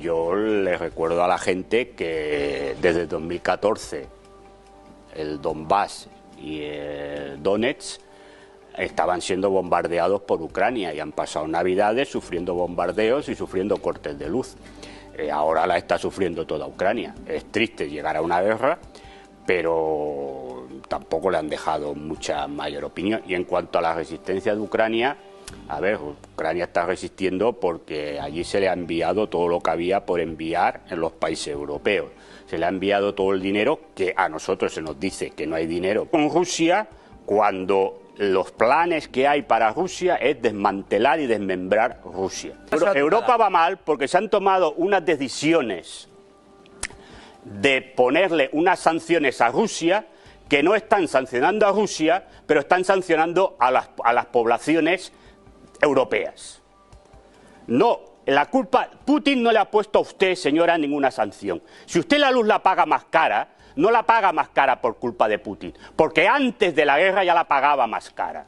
Yo le recuerdo a la gente que desde 2014 el Donbass y el Donetsk estaban siendo bombardeados por Ucrania y han pasado navidades sufriendo bombardeos y sufriendo cortes de luz. Ahora la está sufriendo toda Ucrania. Es triste llegar a una guerra, pero tampoco le han dejado mucha mayor opinión. Y en cuanto a la resistencia de Ucrania, a ver, Ucrania está resistiendo porque allí se le ha enviado todo lo que había por enviar en los países europeos. Se le ha enviado todo el dinero, que a nosotros se nos dice que no hay dinero con Rusia, cuando los planes que hay para Rusia es desmantelar y desmembrar Rusia. Europa va mal porque se han tomado unas decisiones de ponerle unas sanciones a Rusia que no están sancionando a Rusia, pero están sancionando a las poblaciones europeas. No, la culpa, Putin no le ha puesto a usted, señora, ninguna sanción. Si usted la luz la paga más cara, no la paga más cara por culpa de Putin, porque antes de la guerra ya la pagaba más cara.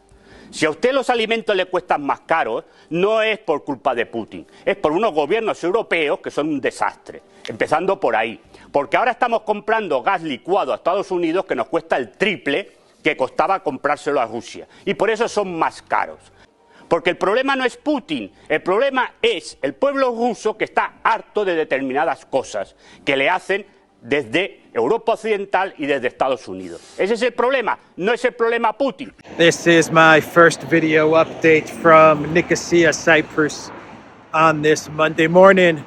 Si a usted los alimentos le cuestan más caros, no es por culpa de Putin, es por unos gobiernos europeos que son un desastre, empezando por ahí. Porque ahora estamos comprando gas licuado a Estados Unidos que nos cuesta el triple que costaba comprárselo a Rusia, y por eso son más caros. Porque el problema no es Putin, el problema es el pueblo ruso que está harto de determinadas cosas que le hacen desde Europa Occidental y desde Estados Unidos. Ese es el problema, no es el problema Putin. This is my first video update from Nicosia, Cyprus on this Monday morning.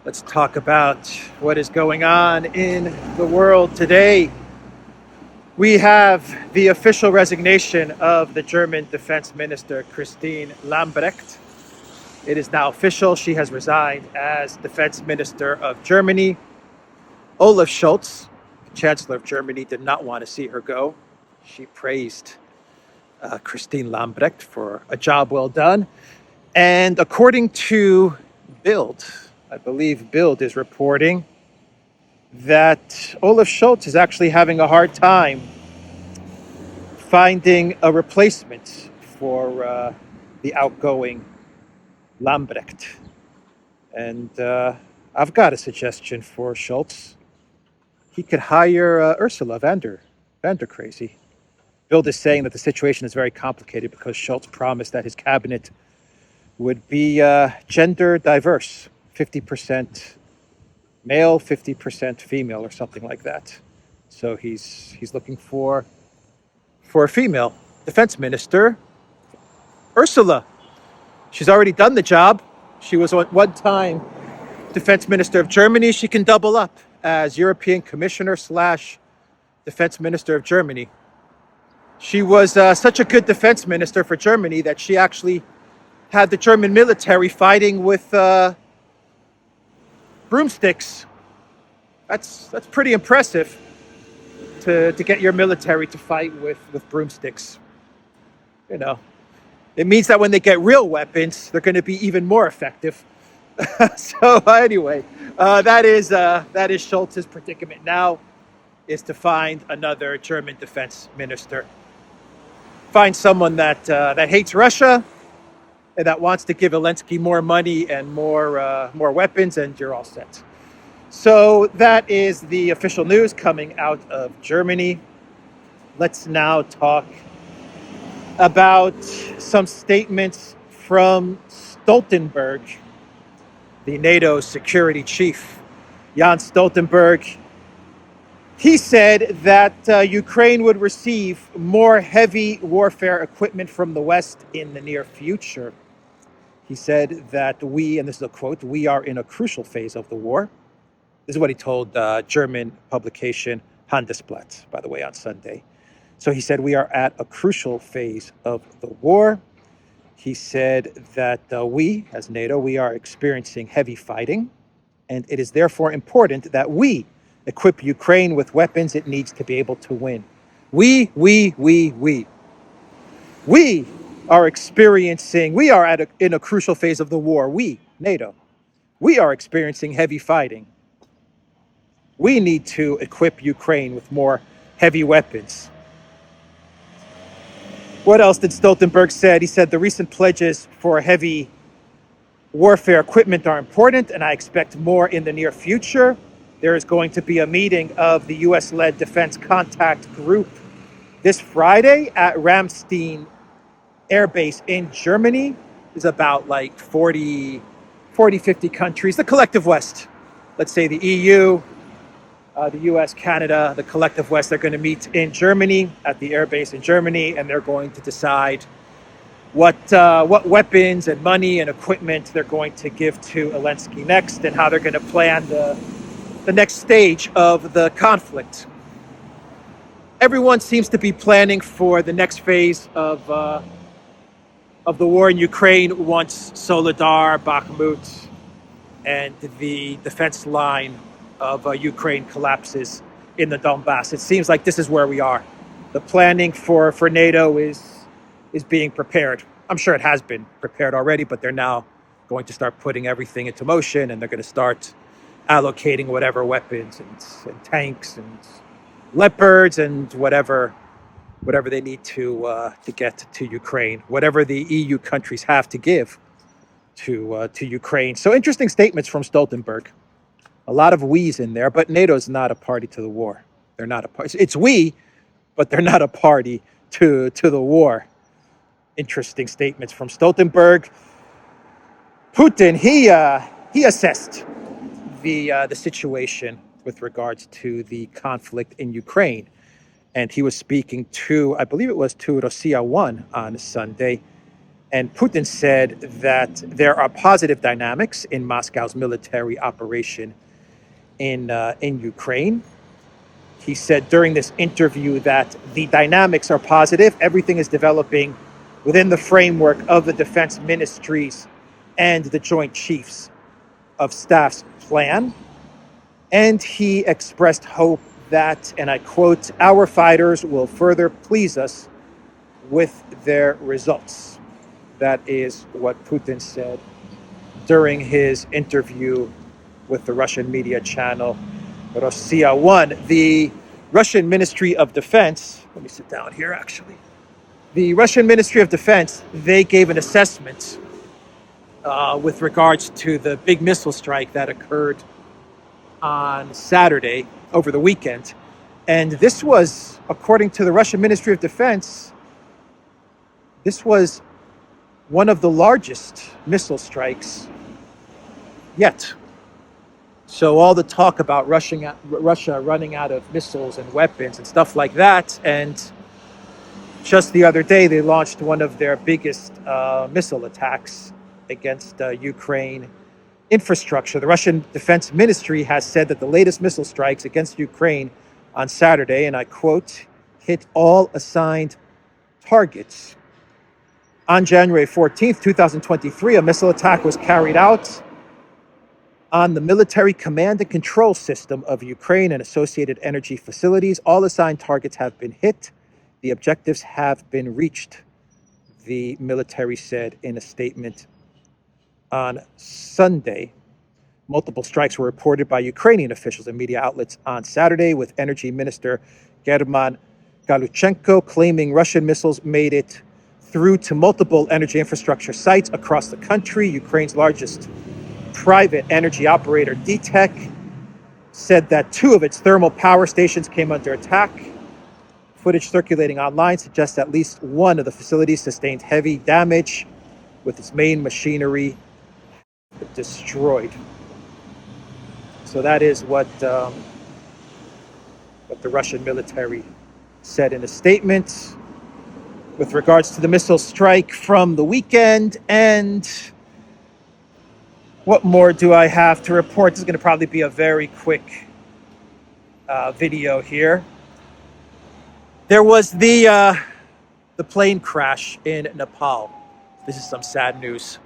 Let's talk about what is going on in the world today. We have the official resignation of the German Defense Minister, Christine Lambrecht. It is now official. She has resigned as Defense Minister of Germany. Olaf Schultz, the Chancellor of Germany, did not want to see her go. She praised Christine Lambrecht for a job well done. And according to Bild, I believe Bild is reporting that Olaf Schultz is actually having a hard time finding a replacement for the outgoing Lambrecht. And I've got a suggestion for Schultz. He could hire Ursula van der Crazy. Bild is saying that the situation is very complicated because Schultz promised that his cabinet would be gender diverse, 50% male, 50% female, or something like that. So he's looking for a female defense minister, Ursula. She's already done the job. She was one time defense minister of Germany. She can double up as European Commissioner / defense minister of Germany. She was such a good defense minister for Germany that she actually had the German military fighting with broomsticks. That's pretty impressive to get your military to fight with broomsticks. You know, it means that when they get real weapons, they're going to be even more effective. So anyway, that is Schultz's predicament now, is to find another German defense minister. Find someone that hates Russia and that wants to give Zelensky more money and more weapons, and you're all set. So that is the official news coming out of Germany. Let's now talk about some statements from Stoltenberg, the NATO security chief. Jens Stoltenberg, he said that Ukraine would receive more heavy warfare equipment from the West in the near future. He said that we, and this is a quote, "we are in a crucial phase of the war." This is what he told German publication Handelsblatt, by the way, on Sunday. So he said, we are at a crucial phase of the war. He said that we, as NATO, we are experiencing heavy fighting, and it is therefore important that we equip Ukraine with weapons it needs to be able to win. We are experiencing, we are in a crucial phase of the war. We, NATO, we are experiencing heavy fighting. We need to equip Ukraine with more heavy weapons. What else did Stoltenberg say? He said the recent pledges for heavy warfare equipment are important, and I expect more in the near future. There is going to be a meeting of the US-led Defense Contact Group this Friday at Ramstein Air Base in Germany. There's about like 40, 50 countries, the collective West. Let's say the EU, the US, Canada, the collective West. They're going to meet in Germany at the air base in Germany, and they're going to decide what weapons and money and equipment they're going to give to Zelensky next, and how they're going to plan the next stage of the conflict. Everyone seems to be planning for the next phase of the war in Ukraine once Soledar, Bakhmut, and the defense line of Ukraine collapses in the Donbass. It seems like this is where we are. The planning for NATO is being prepared. I'm sure it has been prepared already, but they're now going to start putting everything into motion, and they're going to start allocating whatever weapons and tanks and leopards and whatever they need to get to Ukraine, whatever the EU countries have to give to Ukraine. So interesting statements from Stoltenberg. A lot of we's in there, but NATO's not a party to the war. They're not a party. It's we, but they're not a party to the war. Interesting statements from Stoltenberg. Putin, he assessed the situation with regards to the conflict in Ukraine, and he was speaking to, I believe it was to Russia 1 on Sunday, and Putin said that there are positive dynamics in Moscow's military operation in Ukraine. He said during this interview that the dynamics are positive. Everything is developing within the framework of the defense ministries and the Joint Chiefs of Staff's plan. And he expressed hope that, and I quote, "our fighters will further please us with their results." That is what Putin said during his interview with the Russian media channel Russia 1. The Russian Ministry of Defense, let me sit down here actually. The Russian Ministry of Defense, they gave an assessment with regards to the big missile strike that occurred on Saturday over the weekend. And this was, according to the Russian Ministry of Defense, this was one of the largest missile strikes yet. So all the talk about Russia running out of missiles and weapons and stuff like that, and just the other day they launched one of their biggest missile attacks against Ukraine infrastructure. The Russian Defense Ministry has said that the latest missile strikes against Ukraine on Saturday, and I quote, hit all assigned targets. On January 14th, 2023, a missile attack was carried out on the military command and control system of Ukraine and associated energy facilities. All assigned targets have been hit. The objectives have been reached, the military said in a statement on Sunday. Multiple strikes were reported by Ukrainian officials and media outlets on Saturday, with Energy Minister German Galuchenko claiming Russian missiles made it through to multiple energy infrastructure sites across the country. Ukraine's largest private energy operator, DTEK, said that 2 of its thermal power stations came under attack. Footage circulating online suggests at least one of the facilities sustained heavy damage, with its main machinery destroyed. So that is what the Russian military said in a statement with regards to the missile strike from the weekend. And what more do I have to report? This is going to probably be a very quick video here. There was the plane crash in Nepal. This is some sad news.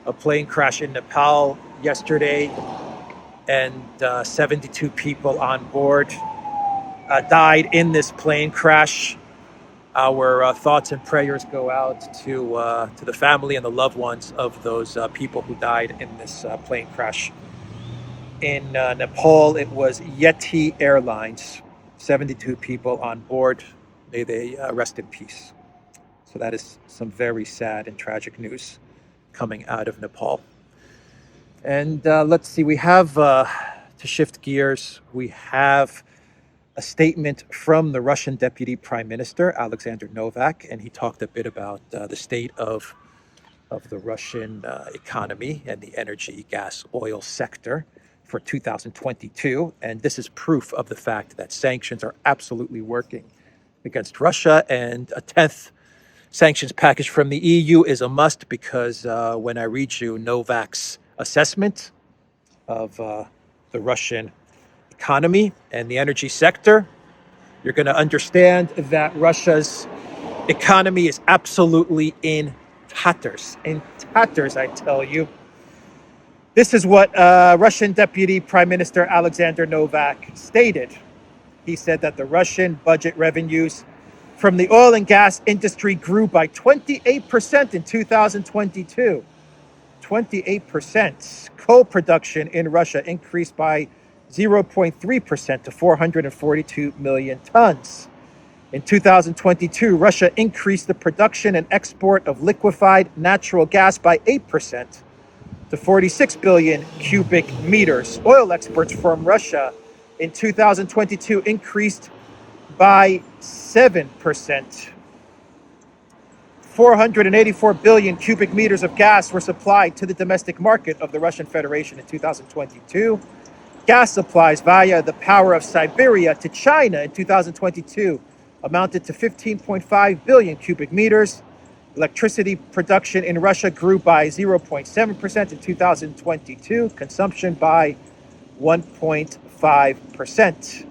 A plane crash in Nepal yesterday, and 72 people on board died in this plane crash. Our thoughts and prayers go out to the family and the loved ones of those people who died in this plane crash. In Nepal, it was Yeti Airlines. 72 people on board. May they rest in peace. So that is some very sad and tragic news coming out of Nepal. And let's see, we have, to shift gears, we have a statement from the Russian Deputy Prime Minister, Alexander Novak, and he talked a bit about the state of the Russian economy and the energy, gas, oil sector for 2022. And this is proof of the fact that sanctions are absolutely working against Russia. And a 10th sanctions package from the EU is a must, because when I read you Novak's assessment of the Russian economy and the energy sector, you're going to understand that Russia's economy is absolutely in tatters. In tatters, I tell you. This is what Russian Deputy Prime Minister Alexander Novak stated. He said that the Russian budget revenues from the oil and gas industry grew by 28% in 2022. 28%. Coal production in Russia increased by 0.3% to 442 million tons. In 2022, Russia increased the production and export of liquefied natural gas by 8% to 46 billion cubic meters. Oil exports from Russia in 2022 increased by 7%. 484 billion cubic meters of gas were supplied to the domestic market of the Russian Federation in 2022. Gas supplies via the Power of Siberia to China in 2022 amounted to 15.5 billion cubic meters. Electricity production in Russia grew by 0.7% in 2022, consumption by 1.5%.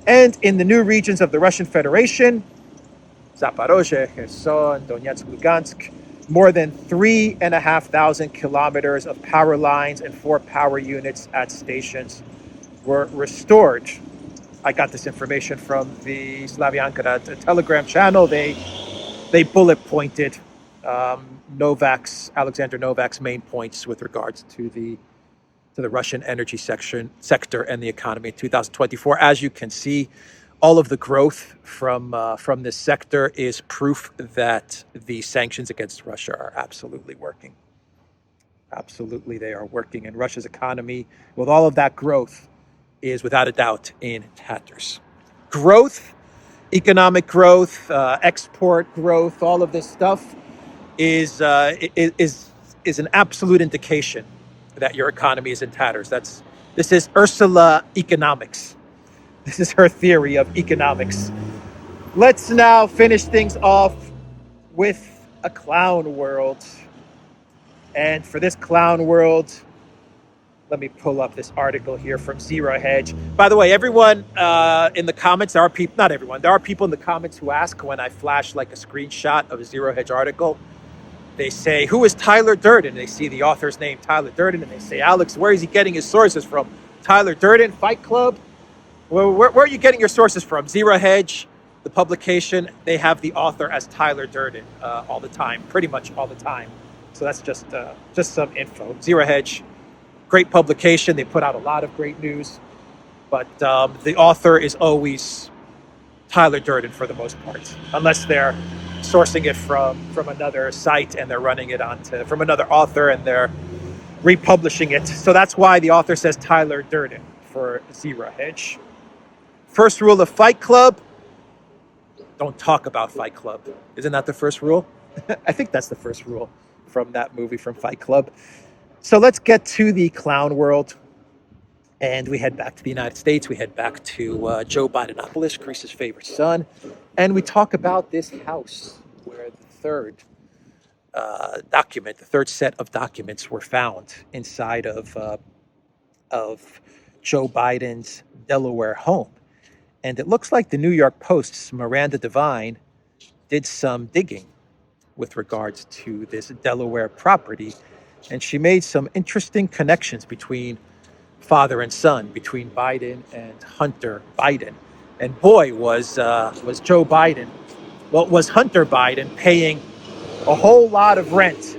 And in the new regions of the Russian Federation, Zaporozhye, Kherson, Donetsk, Lugansk, more than 3,500 kilometers of power lines and 4 power units at stations were restored. I got this information from the Slavyanka Telegram channel. They bullet pointed Alexander Novak's main points with regards to the Russian energy sector and the economy in 2024. As you can see, all of the growth from this sector is proof that the sanctions against Russia are absolutely working. Absolutely, they are working. And Russia's economy, with all of that growth, is without a doubt in tatters. Growth, economic growth, export growth, all of this stuff is an absolute indication that your economy is in tatters. This is Ursula economics. This is her theory of economics. Let's now finish things off with a clown world. And for this clown world, let me pull up this article here from Zero Hedge. By the way, everyone in the comments, there are people, not everyone, there are people in the comments who ask when I flash like a screenshot of a Zero Hedge article. They say, who is Tyler Durden? They see the author's name, Tyler Durden, and they say, Alex, where is he getting his sources from? Tyler Durden, Fight Club? Where are you getting your sources from? Zero Hedge, the publication, they have the author as Tyler Durden all the time, pretty much all the time. So that's just some info. Zero Hedge, great publication. They put out a lot of great news, but the author is always Tyler Durden for the most part, unless they're sourcing it from another site and they're running it from another author and they're republishing it. So that's why the author says Tyler Durden for Zero Hedge. First rule of Fight Club, don't talk about Fight Club. Isn't that the first rule? I think that's the first rule from that movie from Fight Club. So let's get to the clown world. And we head back to the United States. We head back to Joe Bidenomipolis, Greece's favorite son. And we talk about this house where the third set of documents were found inside of Joe Biden's Delaware home. And it looks like the New York Post's Miranda Devine did some digging with regards to this Delaware property. And she made some interesting connections between father and son, between Biden and Hunter Biden. And boy, was Joe Biden, was Hunter Biden paying a whole lot of rent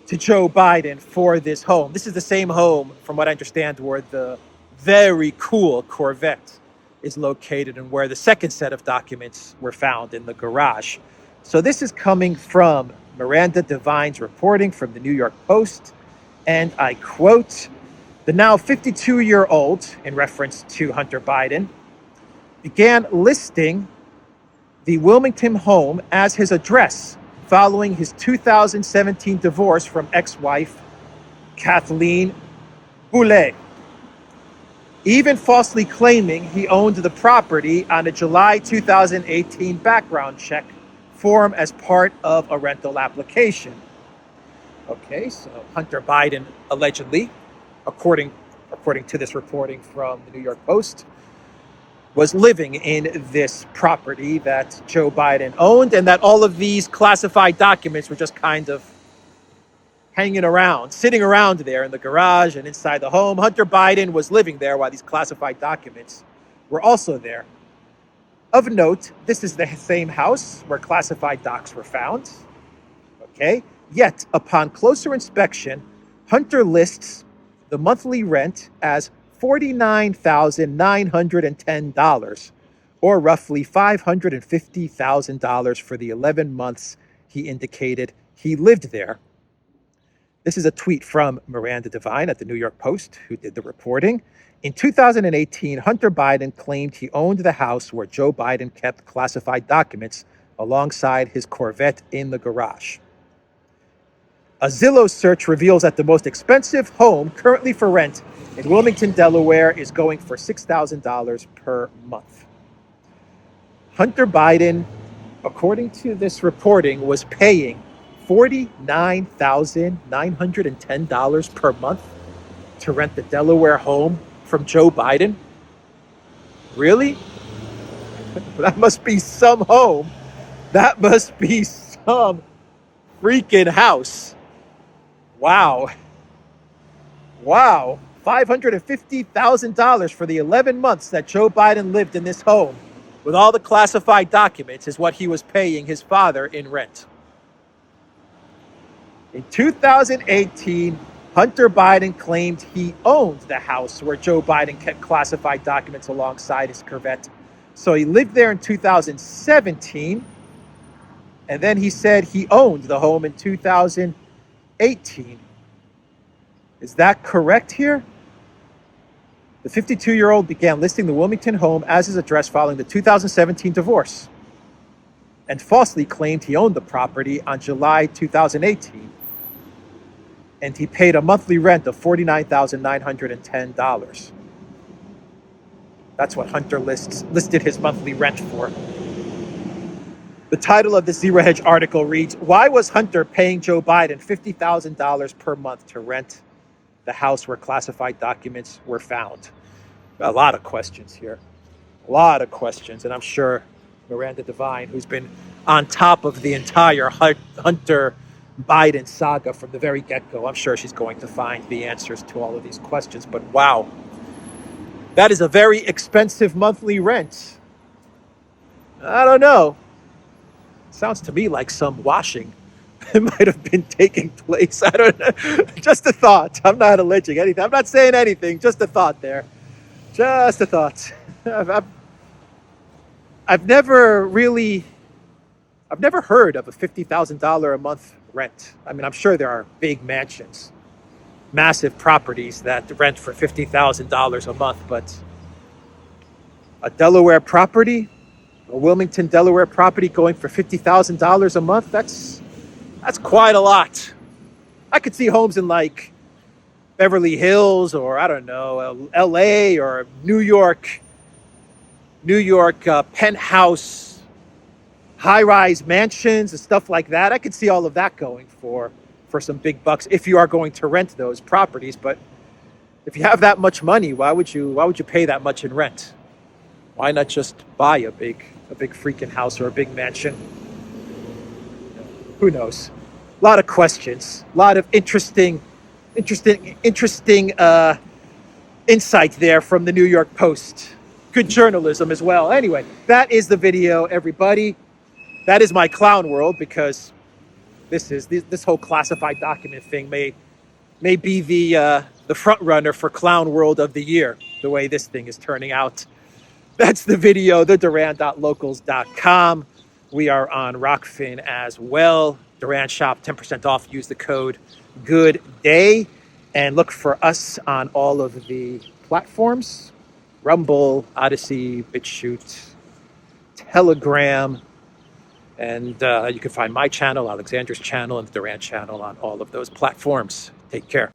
to Joe Biden for this home. This is the same home, from what I understand, where the very cool Corvette is located and where the second set of documents were found in the garage. So this is coming from Miranda Devine's reporting from the New York Post. and I quote, "The now 52-year-old," in reference to Hunter Biden, "began listing the Wilmington home as his address following his 2017 divorce from ex-wife Kathleen Boulet, even falsely claiming he owned the property on a July 2018 background check form as part of a rental application." Okay, so Hunter Biden allegedly, according to this reporting from the New York Post, was living in this property that Joe Biden owned, and that all of these classified documents were just kind of hanging around, sitting around there in the garage and inside the home. Hunter Biden was living there while these classified documents were also there. Of note, this is the same house where classified docs were found. Okay, yet upon closer inspection, Hunter lists the monthly rent as $49,910, or roughly $550,000 for the 11 months he indicated he lived there. This is a tweet from Miranda Devine at the New York Post, who did the reporting. In 2018, Hunter Biden claimed he owned the house where Joe Biden kept classified documents alongside his Corvette in the garage. A Zillow search reveals that the most expensive home currently for rent in Wilmington, Delaware, is going for $6,000 per month. Hunter Biden, according to this reporting, was paying $49,910 per month to rent the Delaware home from Joe Biden. Really? That must be some home. That must be some freaking house. Wow. Wow. $550,000 for the 11 months that Joe Biden lived in this home with all the classified documents is what he was paying his father in rent. In 2018, Hunter Biden claimed he owned the house where Joe Biden kept classified documents alongside his Corvette. So he lived there in 2017, and then he said he owned the home in 2018. Is that correct here? The 52-year-old began listing the Wilmington home as his address following the 2017 divorce and falsely claimed he owned the property on July 2018. And he paid a monthly rent of $49,910. That's what Hunter listed his monthly rent for. The title of the Zero Hedge article reads, "Why was Hunter paying Joe Biden $50,000 per month to rent the house where classified documents were found?" A lot of questions here. A lot of questions. And I'm sure Miranda Devine, who's been on top of the entire Hunter Biden saga from the very get-go, I'm sure she's going to find the answers to all of these questions. But wow, that is a very expensive monthly rent. I don't know. Sounds to me like some washing it might have been taking place. I don't know. Just a thought. I'm not alleging anything. I'm not saying anything. Just a thought there. Just a thought. I've never heard of a $50,000 a month rent. I mean, I'm sure there are big mansions, massive properties that rent for $50,000 a month, but a Delaware property, a Wilmington, Delaware property going for $50,000 a month, that's quite a lot. I could see homes in like Beverly Hills or I don't know, LA or New York penthouse, high-rise mansions and stuff like that. I could see all of that going for some big bucks if you are going to rent those properties. But if you have that much money, why would you pay that much in rent? Why not just buy a big freaking house or a big mansion? Who knows? A lot of questions, a lot of interesting insight there from the New York Post. Good journalism as well. Anyway, that is the video, everybody. That is my clown world, because this whole classified document thing may be the front runner for clown world of the year, the way this thing is turning out. That's the video, theduran.locals.com. We are on Rockfin as well. Duran shop, 10% off. Use the code GOODDAY. And look for us on all of the platforms: Rumble, ODYSEE, BitChute, Telegram. And you can find my channel, Alexander's channel, and the Duran channel on all of those platforms. Take care.